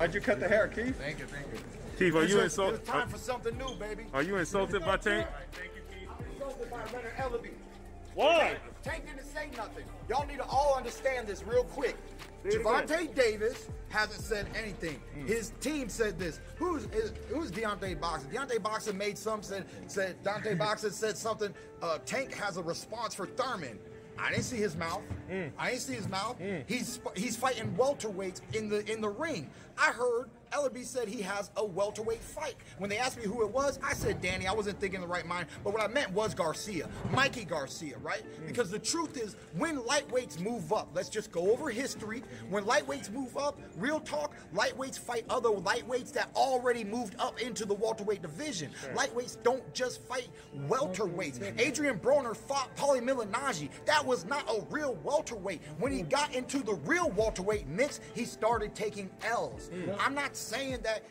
How'd you cut the hair, Keith? Thank you, thank you. Keith, are you insulted? It's time for something new, baby. Are you insulted by Tank? Thank you, Keith. I'm insulted by Leonard Ellaby. Why? Tank didn't say nothing. Y'all need to all understand this real quick. Javante Davis hasn't said anything. His team said this. Who's Deontay Boxer? Deontay Boxer made some said Deontay Boxer said something. Tank has a response for Thurman. I didn't see his mouth. I didn't see his mouth. He's fighting welterweights in the ring. I heard Ellaby said he has a welterweight fight. When they asked me who it was, I said Danny. I wasn't thinking the right mind, but what I meant was Garcia, Mikey Garcia, right? Because the truth is, when lightweights move up, let's just go over history. When lightweights move up, real talk, lightweights fight other lightweights that already moved up into the welterweight division. Lightweights don't just fight welterweights. Adrian Broner fought Paulie Malignaggi. That was not a real welterweight. When he got into the real welterweight mix, he started taking L's. I'm not saying that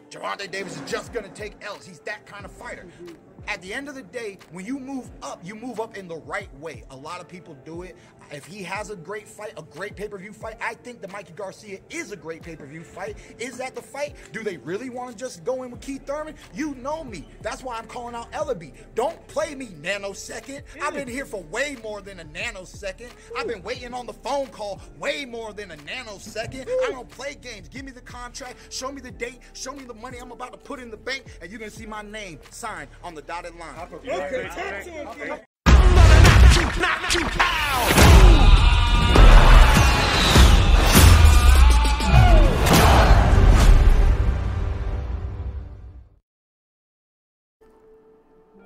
Javante Davis is just going to take L's. He's that kind of fighter. At the end of the day, when you move up in the right way. A lot of people do it. If he has a great fight, a great pay-per-view fight, I think the Mikey Garcia is a great pay-per-view fight. Is that the fight? Do they really want to just go in with Keith Thurman? You know me. That's why I'm calling out Ellaby. Don't play me nanosecond. I've been here for way more than a nanosecond. I've been waiting on the phone call way more than a nanosecond. I don't play games. Give me the contract. Show me the date. Show me the money I'm about to put in the bank, and you're going to see my name signed on the dotted line. Okay, talk to him, Keith. Knock you out.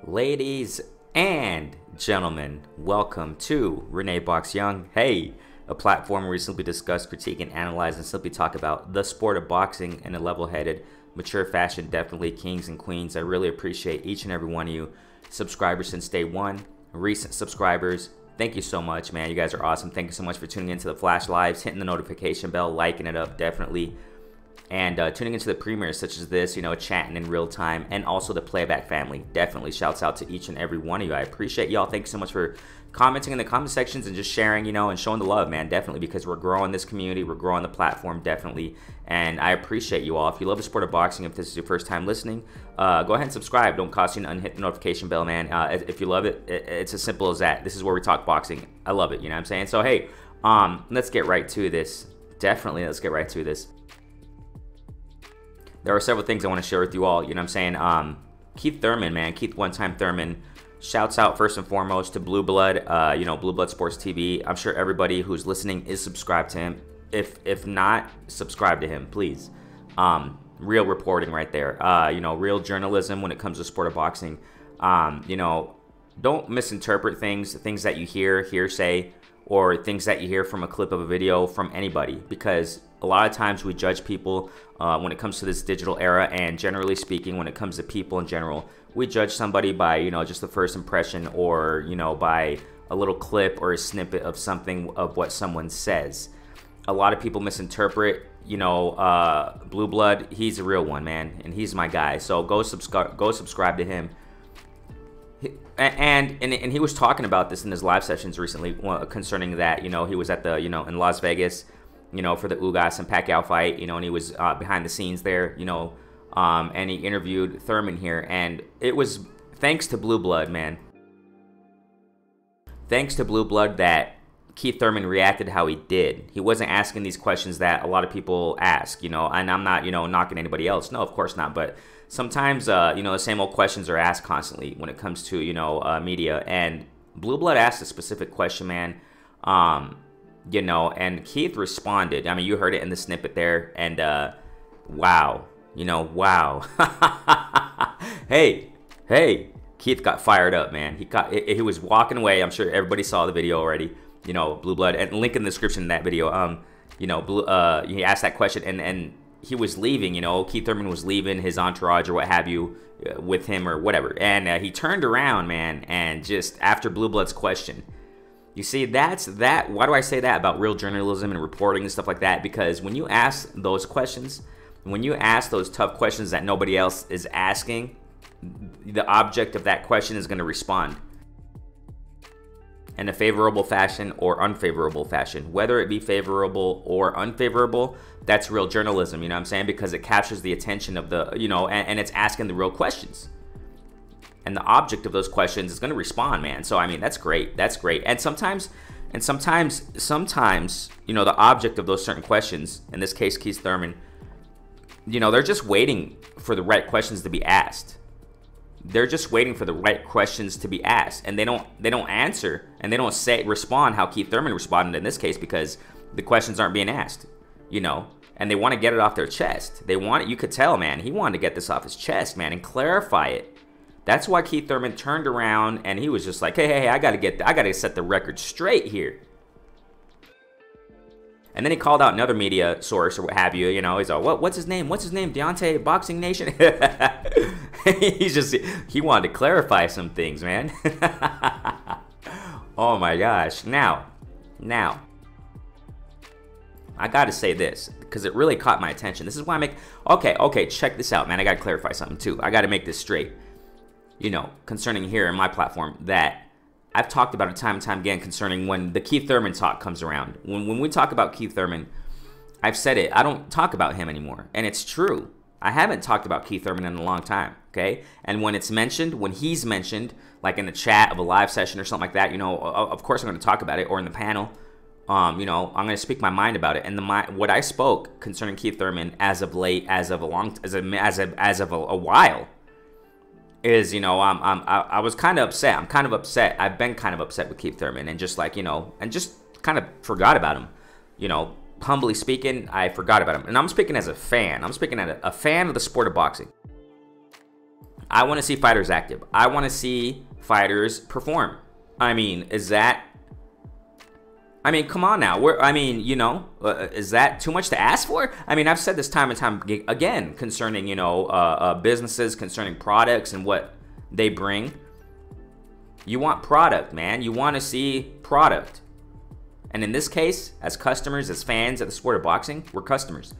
Ladies and gentlemen, welcome to Renee Box Young. Hey, a platform where we simply discuss, critique, and analyze and simply talk about the sport of boxing in a level-headed, mature fashion. Definitely kings and queens. I really appreciate each and every one of you. Subscribers since day one, recent subscribers, thank you so much, man. You guys are awesome. Thank you so much for tuning into the Flash Lives, hitting the notification bell, liking it up, definitely. And tuning into the premieres such as this, you know, chatting in real time, and also the Playback family. Definitely shouts out to each and every one of you. I appreciate y'all. Thanks so much for commenting in the comment sections and just sharing, you know, and showing the love, man. Definitely, because we're growing this community, we're growing the platform, definitely. And I appreciate you all. If you love the sport of boxing, if this is your first time listening, go ahead and subscribe. Don't cost you to unhit the notification bell, man. If you love it, it's as simple as that. This is where we talk boxing. I love it, you know what I'm saying? So, hey, let's get right to this. Definitely, let's get right to this. There are several things I want to share with you all, you know what I'm saying? Keith Thurman, man, Keith One-Time Thurman, shouts out first and foremost to Blue Blood, you know, Blue Blood Sports TV. I'm sure everybody who's listening is subscribed to him. If not, subscribe to him, please. Real reporting right there. You know, real journalism when it comes to sport of boxing. You know, don't misinterpret things that you hear, hearsay, or things that you hear from a clip of a video from anybody, because a lot of times we judge people when it comes to this digital era, and generally speaking, when it comes to people in general, we judge somebody by, you know, just the first impression, or, you know, by a little clip or a snippet of something of what someone says. A lot of people misinterpret, you know, Blue Blood. He's a real one, man, and he's my guy. So go subscribe to him. And he was talking about this in his live sessions recently concerning that, you know, he was at the, you know, in Las Vegas, you know, for the Ugas and Pacquiao fight, you know, and he was behind the scenes there, you know, and he interviewed Thurman here, and it was thanks to Blue Blood, man. Thanks to Blue Blood that Keith Thurman reacted how he did. He wasn't asking these questions that a lot of people ask, you know, and I'm not, you know, knocking anybody else. No, of course not. But sometimes, you know, the same old questions are asked constantly when it comes to, you know, media. And Blue Blood asked a specific question, man, you know, and Keith responded. I mean, you heard it in the snippet there. And wow, you know, wow. Hey, Keith got fired up, man. He was walking away. I'm sure everybody saw the video already. You know, Blue Blood, and link in the description in that video. You know, he asked that question, and he was leaving. You know, Keith Thurman was leaving his entourage or what have you with him or whatever, and he turned around, man, and just after Blue Blood's question, you see, that's that. Why do I say that about real journalism and reporting and stuff like that? Because when you ask those questions, when you ask those tough questions that nobody else is asking, the object of that question is going to respond. in a favorable fashion or unfavorable fashion. Whether it be favorable or unfavorable, that's real journalism, you know what I'm saying? Because it captures the attention of the, you know, and it's asking the real questions. And the object of those questions is going to respond, man. So, I mean, that's great. That's great. And sometimes, you know, the object of those certain questions, in this case, Keith Thurman, you know, they're just waiting for the right questions to be asked. They're just waiting for the right questions to be asked, and they don't answer, and they don't respond how Keith Thurman responded in this case, because the questions aren't being asked, you know, and they want to get it off their chest. They want it. You could tell, man, he wanted to get this off his chest, man, and clarify it. That's why Keith Thurman turned around and he was just like, hey, I gotta set the record straight here. And then he called out another media source or what have you. You know, he's like, what's his name? What's his name? Deontay Boxing Nation. He wanted to clarify some things, man. Oh my gosh. Now, I gotta say this because it really caught my attention. This is why okay, check this out, man. I gotta clarify something too. I gotta make this straight. You know, concerning here in my platform that I've talked about it time and time again concerning when the Keith Thurman talk comes around. When we talk about Keith Thurman, I've said it, I don't talk about him anymore. And it's true. I haven't talked about Keith Thurman in a long time, okay? And when it's mentioned, when he's mentioned, like in the chat of a live session or something like that, you know, of course I'm going to talk about it, or in the panel, you know, I'm going to speak my mind about it. And what I spoke concerning Keith Thurman as of late, as of a while, is, you know, I was kind of upset. I'm kind of upset. I've been kind of upset with Keith Thurman, and just like, you know, and just kind of forgot about him. You know, humbly speaking, I forgot about him. And I'm speaking as a fan. I'm speaking as a fan of the sport of boxing. I want to see fighters active. I want to see fighters perform. I mean, come on now. You know, is that too much to ask for? I mean, I've said this time and time again concerning, you know, businesses, concerning products and what they bring. You want product, man. You want to see product. And in this case, as customers, as fans of the sport of boxing, we're customers.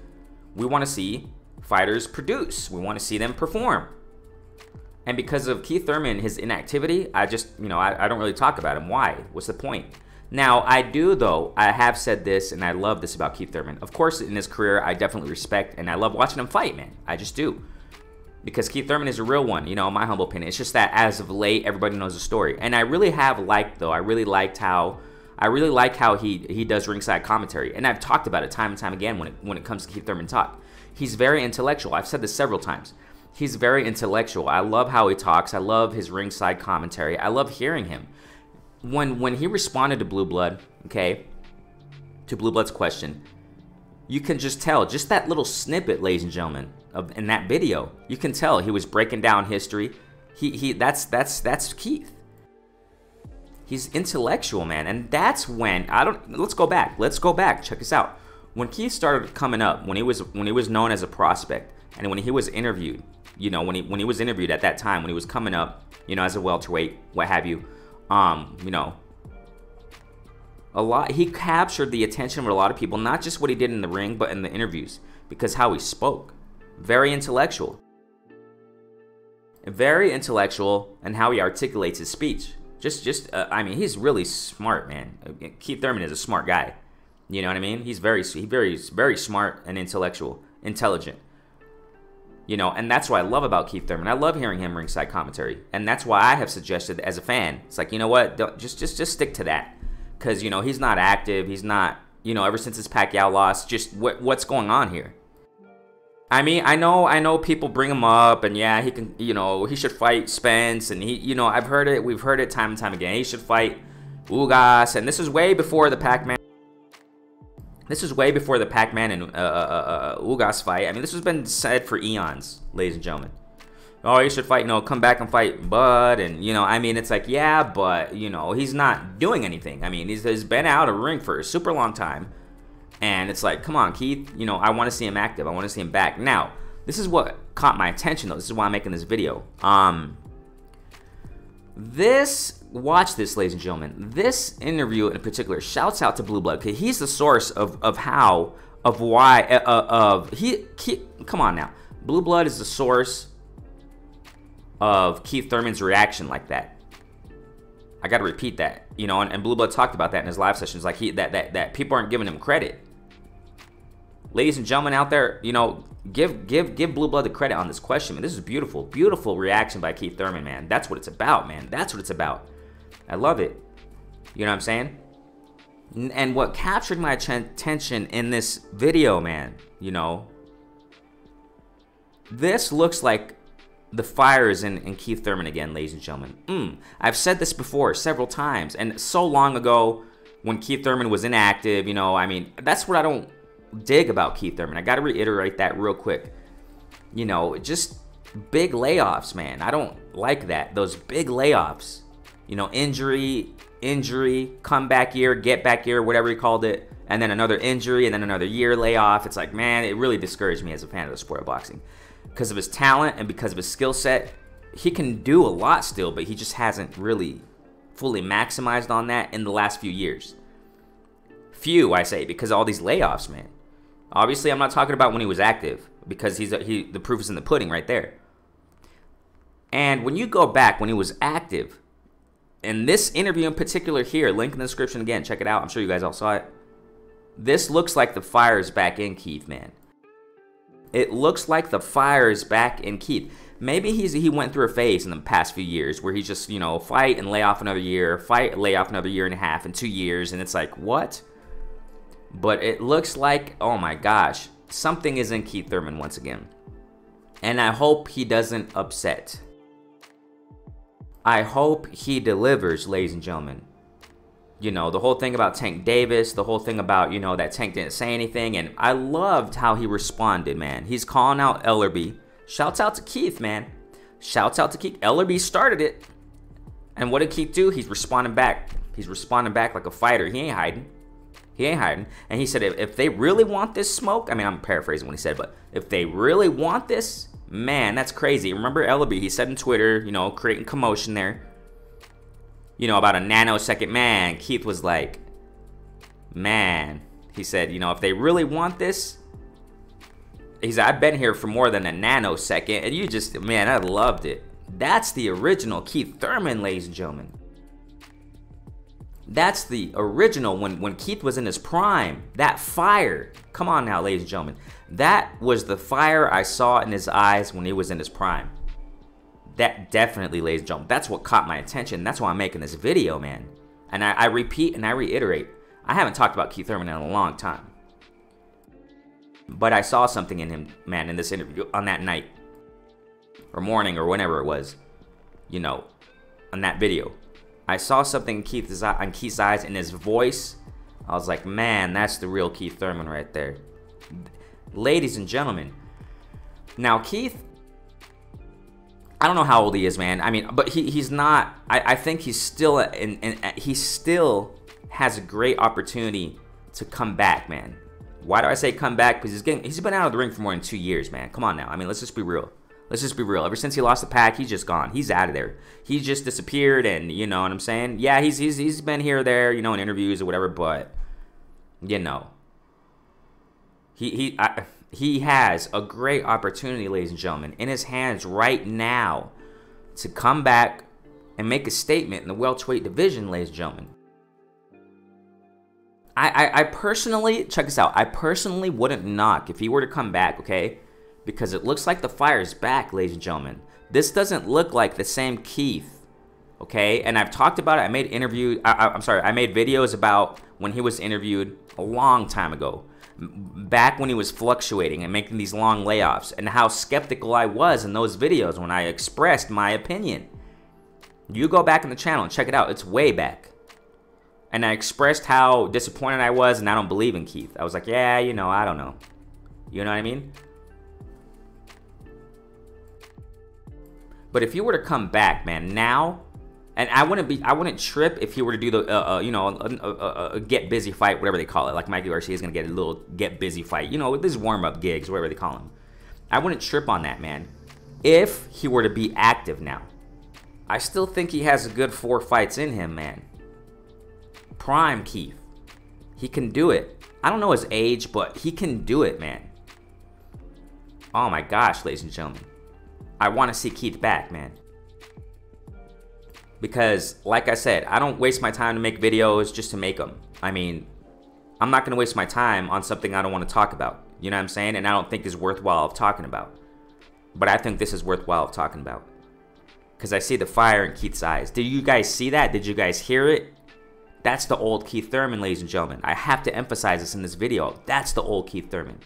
We want to see fighters produce. We want to see them perform. And because of Keith Thurman, his inactivity, I just, you know, I don't really talk about him. Why? What's the point? Now, I do, though. I have said this, and I love this about Keith Thurman. Of course, in his career, I definitely respect, and I love watching him fight, man. I just do. Because Keith Thurman is a real one, you know, in my humble opinion. It's just that as of late, everybody knows the story. And I really have liked, though, I really like how he does ringside commentary. And I've talked about it time and time again when it comes to Keith Thurman talk. He's very intellectual. I've said this several times. He's very intellectual. I love how he talks. I love his ringside commentary. I love hearing him. When he responded to Blue Blood, okay, to Blue Blood's question, you can just tell, just that little snippet, ladies and gentlemen, in that video, you can tell he was breaking down history. That's Keith. He's intellectual, man, and that's when let's go back. Check this out. When Keith started coming up, when he was known as a prospect, and when he was interviewed, you know, when he was interviewed at that time, when he was coming up, you know, as a welterweight, what have you. You know, he captured the attention of a lot of people, not just what he did in the ring, but in the interviews, because how he spoke. Very intellectual. Very intellectual, and how he articulates his speech. I mean, he's really smart, man. Keith Thurman is a smart guy. You know what I mean? He's very smart and intelligent. You know, and that's what I love about Keith Thurman. I love hearing him ringside commentary, and that's why I have suggested as a fan, it's like, you know what, just stick to that, because, you know, he's not active. He's not, you know, ever since his Pacquiao loss, just what's going on here? I mean, I know people bring him up, and yeah, he can, you know, he should fight Spence, and he, you know, we've heard it time and time again. He should fight Ugas, and this is way before the Pac-Man. This is way before the Pac-Man and Ugas fight. I mean, this has been said for eons, ladies and gentlemen. Oh, he should fight, come back and fight Bud. And, you know, I mean, it's like, yeah, but, you know, he's not doing anything. I mean, he's been out of ring for a super long time. And it's like, come on, Keith, you know, I want to see him active. I want to see him back. Now, this is what caught my attention, though. This is why I'm making this video. Watch this, ladies and gentlemen. This interview in particular shouts out to Blue Blood, because he's the source of why come on now. Blue Blood is the source of Keith Thurman's reaction like that. I got to repeat that, you know, and Blue Blood talked about that in his live sessions, like that people aren't giving him credit. Ladies and gentlemen out there, you know, give Blue Blood the credit on this question, man. This is beautiful, beautiful reaction by Keith Thurman, man. That's what it's about, man. That's what it's about. I love it. You know what I'm saying? And what captured my attention in this video, man, you know, this looks like the fire is in Keith Thurman again, ladies and gentlemen. I've said this before several times, and so long ago when Keith Thurman was inactive, you know, I mean, that's what I don't dig about Keith Thurman. I got to reiterate that real quick. You know, just big layoffs, man. I don't like that. Those big layoffs. You know, injury, comeback year, get back year, whatever he called it, and then another injury, and then another year layoff. It's like, man, it really discouraged me as a fan of the sport of boxing. Because of his talent and because of his skill set, he can do a lot still, but he just hasn't really fully maximized on that in the last few years. Few, I say, because of all these layoffs, man. Obviously, I'm not talking about when he was active, because the proof is in the pudding right there. And when you go back when he was active, in this interview in particular here, link in the description again, check it out. I'm sure you guys all saw it. This looks like the fire is back in Keith, man. It looks like the fire is back in Keith. Maybe he went through a phase in the past few years where he just, you know, fight and lay off another year, fight, lay off another year and a half and 2 years, and it's like, what? But it looks like, oh my gosh, something is in Keith Thurman once again. And I hope he doesn't upset. I hope he delivers, ladies and gentlemen. You know, the whole thing about Tank Davis, the whole thing about, you know, that Tank didn't say anything, and I loved how he responded, man. He's calling out Ellerby. Shouts out to Keith, man. Shouts out to Keith. Ellerby started it. And what did Keith do? He's responding back. He's responding back like a fighter. He ain't hiding. He ain't hiding. And he said, if they really want this smoke, I mean, I'm paraphrasing what he said, but if they really want this, man, that's crazy. Remember Ellerby, he said on Twitter, you know, creating commotion there, you know, about a nanosecond. Man, Keith was like, man, he said, you know, if they really want this, he said, I've been here for more than a nanosecond, and you just, man, I loved it. That's the original Keith Thurman, ladies and gentlemen. That's the original when Keith was in his prime. That fire. Come on now, ladies and gentlemen. That was the fire I saw in his eyes when he was in his prime. That definitely, ladies and gentlemen, that's what caught my attention. That's why I'm making this video, man. And I repeat and I reiterate, I haven't talked about Keith Thurman in a long time. But I saw something in him, man, in this interview on that night. Or morning or whenever it was. You know, on that video. I saw something in Keith's eyes, in his voice. I was like, man, that's the real Keith Thurman right there. Ladies and gentlemen. Now, Keith, I don't know how old he is, man. I mean, but he's not, I think he's still, he still has a great opportunity to come back, man. Why do I say come back? Because he's been out of the ring for more than 2 years, man. Come on now. I mean, let's just be real. Let's just be real. Ever since he lost the pack, he's just gone. He's out of there. He just disappeared, and you know what I'm saying? Yeah, he's been here or there, you know, in interviews or whatever, but you know, he has a great opportunity, ladies and gentlemen, in his hands right now to come back and make a statement in the welterweight division, ladies and gentlemen. I personally, check this out, I personally wouldn't knock if he were to come back, okay? Because it looks like the fire's back, ladies and gentlemen. This doesn't look like the same Keith, okay? And I've talked about it. I made I made videos about when he was interviewed a long time ago. Back when he was fluctuating and making these long layoffs. And how skeptical I was in those videos when I expressed my opinion. You go back in the channel and check it out. It's way back. And I expressed how disappointed I was and I don't believe in Keith. I was like, yeah, you know, I don't know. You know what I mean? But if you were to come back, man, now, and I wouldn't trip if he were to do the, you know, a get busy fight, whatever they call it. Like Mikey Garcia is gonna get a little get busy fight, you know, with these warm up gigs, whatever they call them. I wouldn't trip on that, man. If he were to be active now, I still think he has a good 4 fights in him, man. Prime Keith, he can do it. I don't know his age, but he can do it, man. Oh my gosh, ladies and gentlemen. I want to see Keith back, man. Because, like I said, I don't waste my time to make videos just to make them. I mean, I'm not going to waste my time on something I don't want to talk about. You know what I'm saying? And I don't think is worthwhile of talking about. But I think this is worthwhile of talking about. Because I see the fire in Keith's eyes. Did you guys see that? Did you guys hear it? That's the old Keith Thurman, ladies and gentlemen. I have to emphasize this in this video. That's the old Keith Thurman.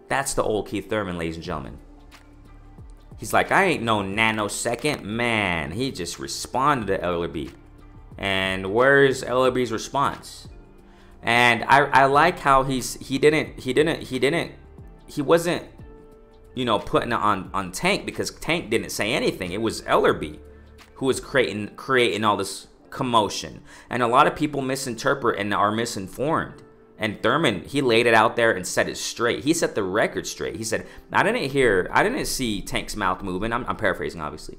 That's the old Keith Thurman, ladies and gentlemen. He's like, I ain't no nanosecond. Man, he just responded to Ellerby. And where's Ellerby's response? And I like how he wasn't, you know, putting it on Tank, because Tank didn't say anything. It was Ellerby who was creating all this commotion. And a lot of people misinterpret and are misinformed. And Thurman, he laid it out there and set it straight. He set the record straight. He said, I didn't see Tank's mouth moving. I'm paraphrasing, obviously.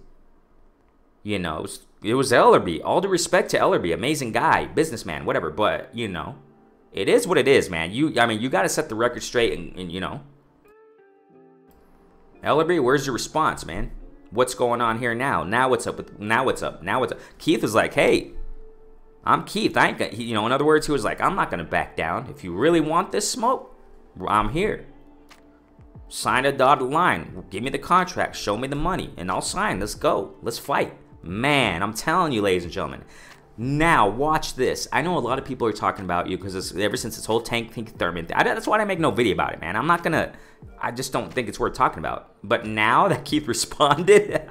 You know, it was Ellerby. All due respect to Ellerby, amazing guy, businessman, whatever. But, you know, it is what it is, man. I mean, you got to set the record straight and, you know. Ellerby, where's your response, man? What's going on here now? Now what's up? Now what's up? Keith was like, hey, I'm Keith. I ain't gonna, you know, in other words, he was like, I'm not going to back down. If you really want this smoke, I'm here. Sign a dotted line. Give me the contract. Show me the money. And I'll sign. Let's go. Let's fight. Man, I'm telling you, ladies and gentlemen. Now, watch this. I know a lot of people are talking about you because ever since this whole Tank Thurman thing, that's why I make no video about it, man. I'm not going to, I just don't think it's worth talking about. But now that Keith responded,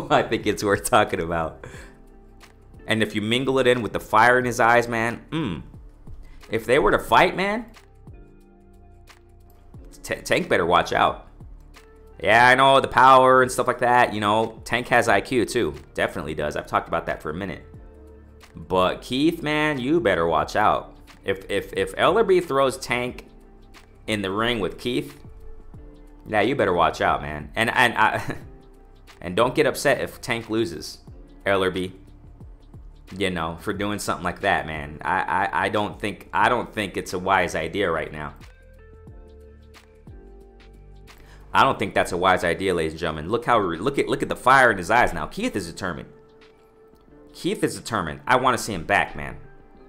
I think it's worth talking about. And if you mingle it in with the fire in his eyes, man, if they were to fight, man, Tank better watch out. Yeah, I know the power and stuff like that. You know, Tank has IQ too. Definitely does. I've talked about that for a minute. But Keith, man, you better watch out. If Ellerby throws Tank in the ring with Keith, yeah, you better watch out, man. And don't get upset if Tank loses, Ellerby. You know, for doing something like that, man. I don't think it's a wise idea right now. I don't think that's a wise idea, ladies and gentlemen. Look at the fire in his eyes now. Keith is determined. Keith is determined. I want to see him back, man.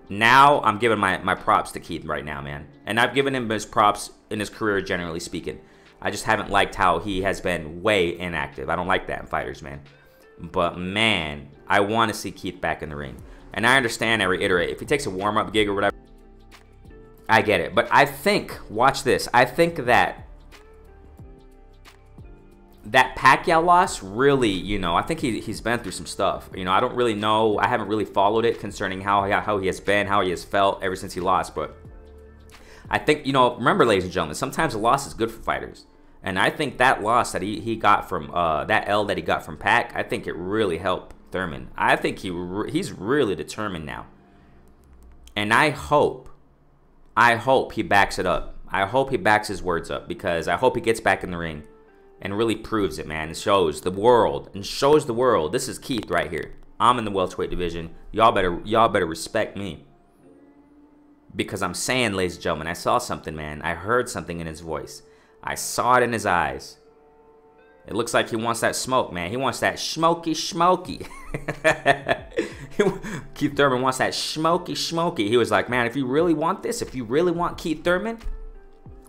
Now I'm giving my props to Keith right now, man. And I've given him his props in his career, generally speaking. I just haven't liked how he has been way inactive. I don't like that in fighters, man. But man, I want to see Keith back in the ring. And I understand, I reiterate, if he takes a warm-up gig or whatever, I get it. But I think, watch this, I think that Pacquiao loss really, you know, I think he's been through some stuff. You know, I don't really know. I haven't really followed it concerning how he has been, how he has felt ever since he lost. But I think, you know, remember, ladies and gentlemen, sometimes a loss is good for fighters. And I think that loss that he got from, that L that he got from Pac, I think it really helped Thurman. I think he's really determined now. And I hope he backs it up. I hope he backs his words up, because I hope he gets back in the ring and really proves it, man, and shows the world, this is Keith right here. I'm in the welterweight division. Y'all better respect me. Because I'm saying, ladies and gentlemen, I saw something, man. I heard something in his voice. I saw it in his eyes. It looks like he wants that smoke, man. He wants that smoky. Keith Thurman wants that smoky. He was like, man, if you really want this, if you really want Keith Thurman,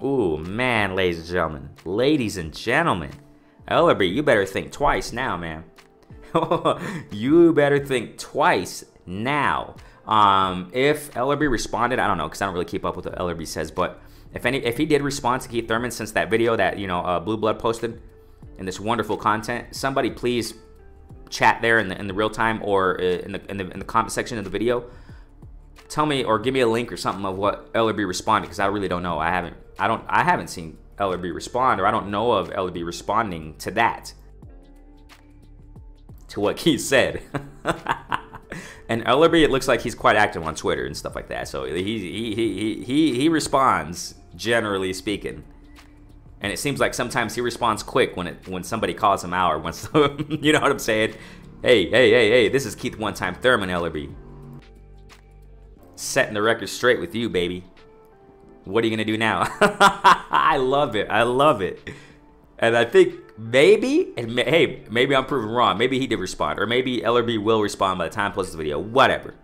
ooh, man, ladies and gentlemen, Ellerby, you better think twice now, man. You better think twice now. If Ellerby responded, I don't know, because I don't really keep up with what Ellerby says, but if he did respond to Keith Thurman since that video that, you know, Blue Blood posted in this wonderful content, somebody please chat there in the real time or in the comment section of the video. Tell me or give me a link or something of what Ellerby responded, because I really don't know. I haven't seen Ellerby respond, or I don't know of Ellerby responding to that, to what Keith said. And Ellerby, it looks like he's quite active on Twitter and stuff like that. So he responds, generally speaking. And it seems like sometimes he responds quick when somebody calls him out, or when you know what I'm saying? Hey, this is Keith one-time Thurman, Ellerby. Setting the record straight with you, baby. What are you gonna do now? I love it. And I think Maybe, and hey, maybe I'm proven wrong. Maybe he did respond, or maybe LRB will respond by the time he posts the video. Whatever.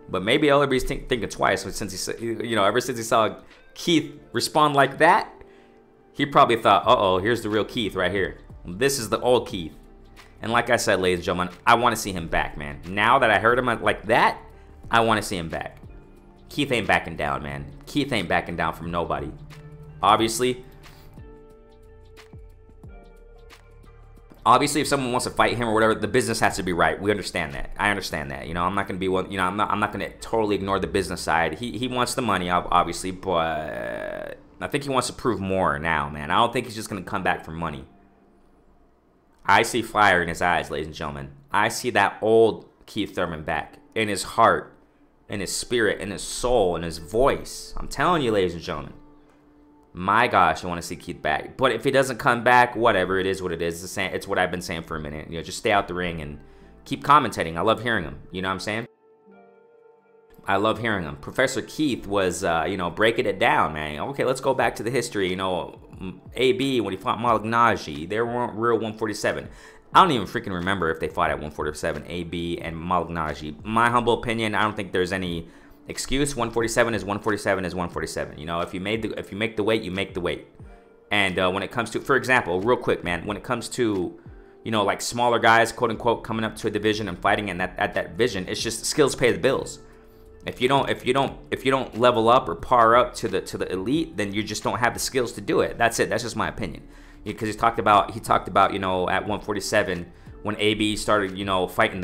But maybe LRB's thinking twice since he, ever since he saw Keith respond like that, he probably thought, uh-oh, here's the real Keith right here. This is the old Keith. And like I said, ladies and gentlemen, I want to see him back, man. Now that I heard him like that, I want to see him back. Keith ain't backing down, man. Keith ain't backing down from nobody. Obviously, if someone wants to fight him or whatever, the business has to be right. We understand that. I understand that. I'm not gonna be one. I'm not gonna totally ignore the business side. He wants the money, obviously, but I think he wants to prove more now, man. I don't think he's just gonna come back for money. I see fire in his eyes, ladies and gentlemen. I see that old Keith Thurman back in his heart, in his spirit, in his soul, in his voice. I'm telling you, ladies and gentlemen. My gosh, I want to see Keith back. But if he doesn't come back, whatever, it is what it is. It's what I've been saying for a minute. Just stay out the ring and keep commentating. I love hearing him. You know what I'm saying? I love hearing him. Professor Keith was, breaking it down, man. Okay, let's go back to the history. AB, when he fought Malignaggi, they weren't real 147. I don't even freaking remember if they fought at 147, AB and Malignaggi. My humble opinion, I don't think there's any excuse. 147 is 147 is 147. If you make the weight, you make the weight. And when it comes to, for example, real quick, man, when it comes to, like smaller guys, quote unquote, coming up to a division and fighting at that division, it's just skills pay the bills. If you don't level up or par up to the elite, then you just don't have the skills to do it. That's it. That's just my opinion. Because he talked about at 147 when AB started fighting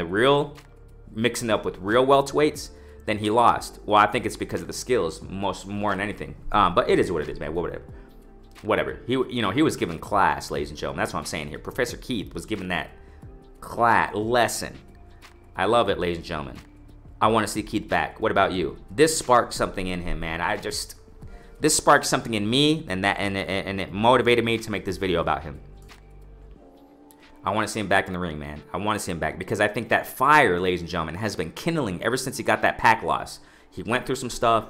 mixing up with real welterweights. Then he lost. Well, I think it's because of the skills more than anything. But it is what it is, man. Whatever. He was given class, ladies and gentlemen. That's what I'm saying here. Professor Keith was given that class lesson. I love it, ladies and gentlemen. I want to see Keith back. What about you? This sparked something in him, man. This sparked something in me, and it motivated me to make this video about him. I want to see him back in the ring, man. I want to see him back because I think that fire, ladies and gentlemen, has been kindling ever since he got that pack loss. He went through some stuff,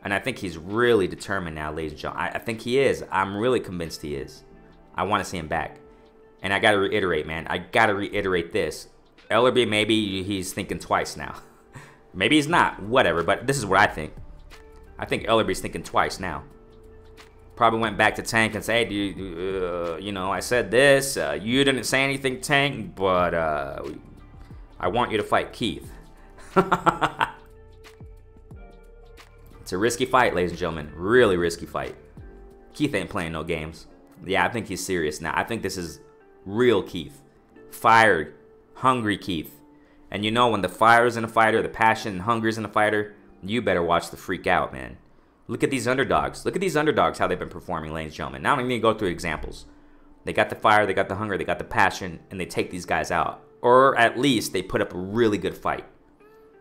and I think he's really determined now, ladies and gentlemen. I think he is. I'm really convinced he is. I want to see him back. And I got to reiterate, man. I got to reiterate this. LRB, maybe he's thinking twice now. Maybe he's not. Whatever. But this is what I think. I think LRB's thinking twice now. Probably went back to Tank and said, hey, I said this. You didn't say anything, Tank, but I want you to fight Keith. It's a risky fight, ladies and gentlemen. Really risky fight. Keith ain't playing no games. Yeah, I think he's serious now. I think this is real Keith. Fired, hungry Keith. And when the fire is in a fighter, the passion and hunger is in a fighter, you better watch the freak out, man. Look at these underdogs. Look at these underdogs, how they've been performing, ladies and gentlemen. Now I'm going to go through examples. They got the fire, they got the hunger, they got the passion, and they take these guys out. Or at least they put up a really good fight.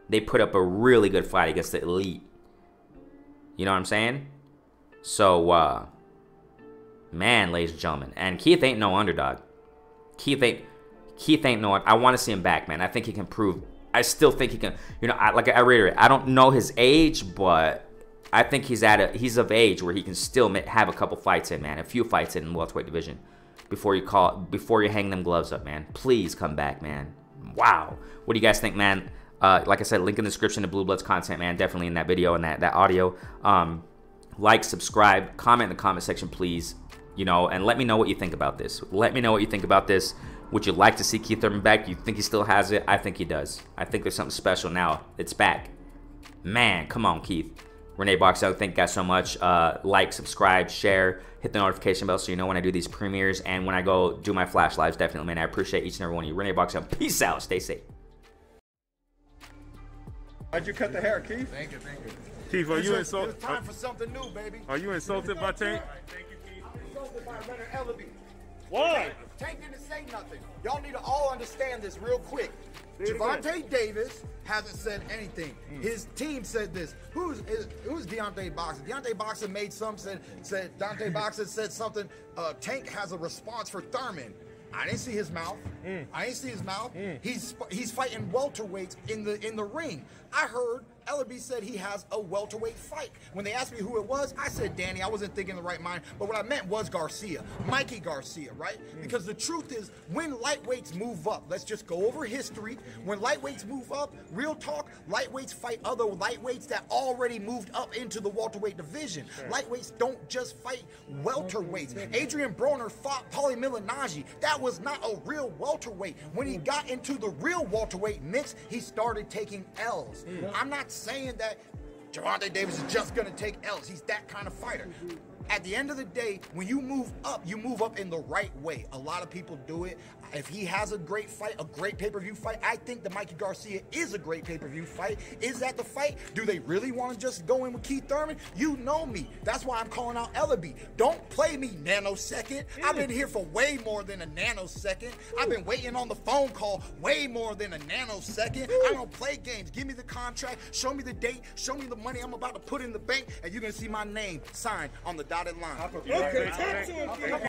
They put up a really good fight against the elite. You know what I'm saying? So, man, ladies and gentlemen. And Keith ain't no underdog. Keith ain't no... I want to see him back, man. I think he can prove... I still think he can... I reiterate, I don't know his age, but... I think he's of age where he can still have a couple fights in, man. A few fights in the welterweight division before you hang them gloves up, man. Please come back, man. Wow. What do you guys think, man? Like I said, link in the description to Blue Bloods content, man. Definitely in that video and that audio. Like, subscribe, comment in the comment section, please. And let me know what you think about this. Let me know what you think about this. Would you like to see Keith Thurman back? You think he still has it? I think he does. I think there's something special now. It's back. Man, come on, Keith. Renee Box Young, thank you guys so much. Like, subscribe, share, hit the notification bell so you know when I do these premieres and when I go do my flash lives. Definitely, man. I appreciate each and every one of you. Renee Box Young, peace out. Stay safe. Why'd you cut the hair, Keith? Thank you. Keith, are you insulted? It's time for something new, baby. Are you insulted by Tank? Thank you, Keith. I'm insulted by Renner Ellaby. Why? Tank didn't say nothing. Y'all need to all understand this real quick. Gervonta Davis hasn't said anything. His team said this. Who's Deontay Boxer? Deontay Boxer made some said Deontay Boxer said something. Tank has a response for Thurman. I didn't see his mouth. He's fighting welterweights in the ring. I heard Ellaby said he has a welterweight fight. When they asked me who it was, I said Danny. I wasn't thinking the right mind, but what I meant was Garcia, Mikey Garcia, right? Because the truth is, when lightweights move up, let's just go over history. When lightweights move up, real talk, lightweights fight other lightweights that already moved up into the welterweight division. Lightweights don't just fight welterweights. Adrian Broner fought Paulie Malignaggi. That was not a real welterweight. When he got into the real welterweight mix, he started taking L's. I'm not saying that Gervonta Davis is just going to take L's. He's that kind of fighter. At the end of the day, when you move up in the right way. A lot of people do it. If he has a great fight, a great pay-per-view fight, I think the Mikey Garcia is a great pay-per-view fight. Is that the fight? Do they really want to just go in with Keith Thurman? You know me. That's why I'm calling out Ellaby. Don't play me nanosecond. I've been here for way more than a nanosecond. I've been waiting on the phone call way more than a nanosecond. I don't play games. Give me the contract. Show me the date. Show me the money I'm about to put in the bank, and you're going to see my name signed on the dotted line. Okay, talk to him,